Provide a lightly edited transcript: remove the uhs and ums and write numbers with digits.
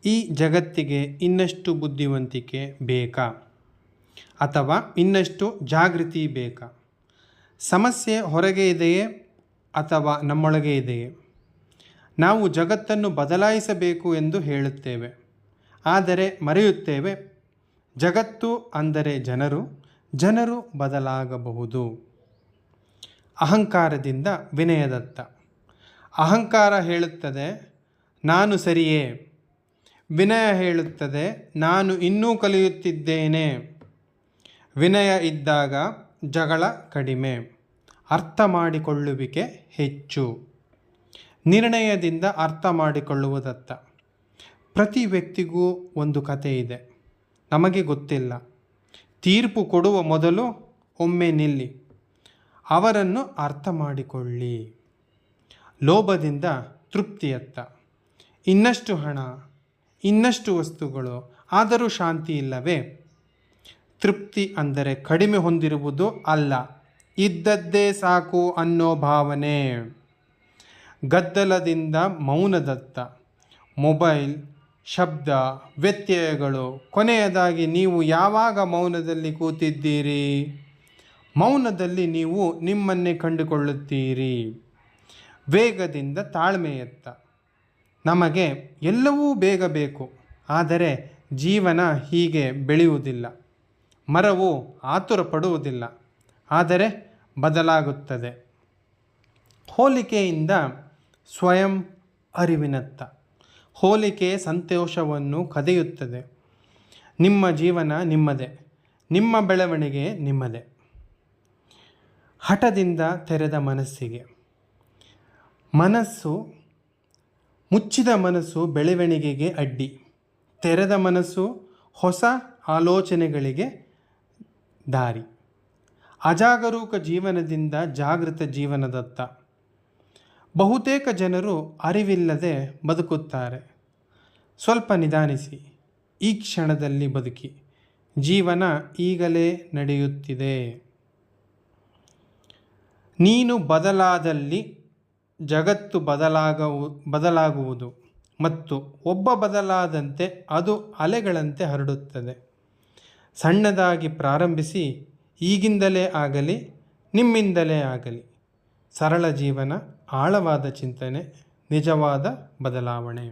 ಈ ಜಗತ್ತಿಗೆ ಇನ್ನಷ್ಟು ಬುದ್ಧಿವಂತಿಕೆ ಬೇಕಾ ಅಥವಾ ಇನ್ನಷ್ಟು ಜಾಗೃತಿ ಬೇಕಾ? ಸಮಸ್ಯೆ ಹೊರಗೆ ಇದೆಯೇ ಅಥವಾ ನಮ್ಮೊಳಗೆ ಇದೆಯೇ? ನಾವು ಜಗತ್ತನ್ನು ಬದಲಾಯಿಸಬೇಕು ಎಂದು ಹೇಳುತ್ತೇವೆ, ಆದರೆ ಮರೆಯುತ್ತೇವೆ ಜಗತ್ತು ಅಂದರೆ ಜನರು, ಜನರು ಬದಲಾಗಬಹುದು. ಅಹಂಕಾರದಿಂದ ವಿನಯದತ್ತ. ಅಹಂಕಾರ ಹೇಳುತ್ತದೆ ನಾನು ಸರಿಯೇ, ವಿನಯ ಹೇಳುತ್ತದೆ ನಾನು ಇನ್ನೂ ಕಲಿಯುತ್ತಿದ್ದೇನೆ. ವಿನಯ ಇದ್ದಾಗ ಜಗಳ ಕಡಿಮೆ, ಅರ್ಥ ಮಾಡಿಕೊಳ್ಳುವಿಕೆ ಹೆಚ್ಚು. ನಿರ್ಣಯದಿಂದ ಅರ್ಥ ಮಾಡಿಕೊಳ್ಳುವುದತ್ತ. ಪ್ರತಿ ವ್ಯಕ್ತಿಗೂ ಒಂದು ಕಥೆ ಇದೆ, ನಮಗೆ ಗೊತ್ತಿಲ್ಲ. ತೀರ್ಪು ಕೊಡುವ ಮೊದಲು ಒಮ್ಮೆ ನಿಲ್ಲಿ, ಅವರನ್ನು ಅರ್ಥ ಮಾಡಿಕೊಳ್ಳಿ. ಲೋಭದಿಂದ ತೃಪ್ತಿಯತ್ತ. ಇನ್ನಷ್ಟು ಹಣ, ಇನ್ನಷ್ಟು ವಸ್ತುಗಳು, ಆದರೂ ಶಾಂತಿ ಇಲ್ಲವೇ? ತೃಪ್ತಿ ಅಂದರೆ ಕಡಿಮೆ ಹೊಂದಿರುವುದು ಅಲ್ಲ, ಇದ್ದದ್ದೇ ಸಾಕು ಅನ್ನೋ ಭಾವನೆ. ಗದ್ದಲದಿಂದ ಮೌನದತ್ತ. ಮೊಬೈಲ್, ಶಬ್ದ, ವ್ಯತ್ಯಯಗಳು. ಕೊನೆಯದಾಗಿ ನೀವು ಯಾವಾಗ ಮೌನದಲ್ಲಿ ಕೂತಿದ್ದೀರಿ? ಮೌನದಲ್ಲಿ ನೀವು ನಿಮ್ಮನ್ನೇ ಕಂಡುಕೊಳ್ಳುತ್ತೀರಿ. ವೇಗದಿಂದ ತಾಳ್ಮೆಯತ್ತ. ನಮಗೆ ಎಲ್ಲವೂ ಬೇಗ ಬೇಕು, ಆದರೆ ಜೀವನ ಹೀಗೆ ಬೆಳೆಯುವುದಿಲ್ಲ. ಮರವು ಆತುರ ಪಡುವುದಿಲ್ಲ, ಆದರೆ ಬದಲಾಗುತ್ತದೆ. ಹೋಲಿಕೆಯಿಂದ ಸ್ವಯಂ ಅರಿವಿನತ್ತ. ಹೋಲಿಕೆ ಸಂತೋಷವನ್ನು ಕದಿಯುತ್ತದೆ. ನಿಮ್ಮ ಜೀವನ ನಿಮ್ಮದೇ, ನಿಮ್ಮ ಬೆಳವಣಿಗೆ ನಿಮ್ಮದೇ. ಹಠದಿಂದ ತೆರೆದ ಮನಸ್ಸಿಗೆ. ಮುಚ್ಚಿದ ಮನಸ್ಸು ಬೆಳವಣಿಗೆಗೆ ಅಡ್ಡಿ, ತೆರೆದ ಮನಸ್ಸು ಹೊಸ ಆಲೋಚನೆಗಳಿಗೆ ದಾರಿ. ಅಜಾಗರೂಕ ಜೀವನದಿಂದ ಜಾಗೃತ ಜೀವನದತ್ತ. ಬಹುತೇಕ ಜನರು ಅರಿವಿಲ್ಲದೆ ಬದುಕುತ್ತಾರೆ. ಸ್ವಲ್ಪ ನಿಧಾನಿಸಿ, ಈ ಕ್ಷಣದಲ್ಲಿ ಬದುಕಿ. ಜೀವನ ಈಗಲೇ ನಡೆಯುತ್ತಿದೆ. ನೀನು ಬದಲಾದಲ್ಲಿ ಜಗತ್ತು ಬದಲಾಗುವುದು ಮತ್ತು ಒಬ್ಬ ಬದಲಾದಂತೆ ಅದು ಅಲೆಗಳಂತೆ ಹರಡುತ್ತದೆ. ಸಣ್ಣದಾಗಿ ಪ್ರಾರಂಭಿಸಿ, ಈಗಿಂದಲೇ ಆಗಲಿ, ನಿಮ್ಮಿಂದಲೇ ಆಗಲಿ. ಸರಳ ಜೀವನ, ಆಳವಾದ ಚಿಂತನೆ, ನಿಜವಾದ ಬದಲಾವಣೆ.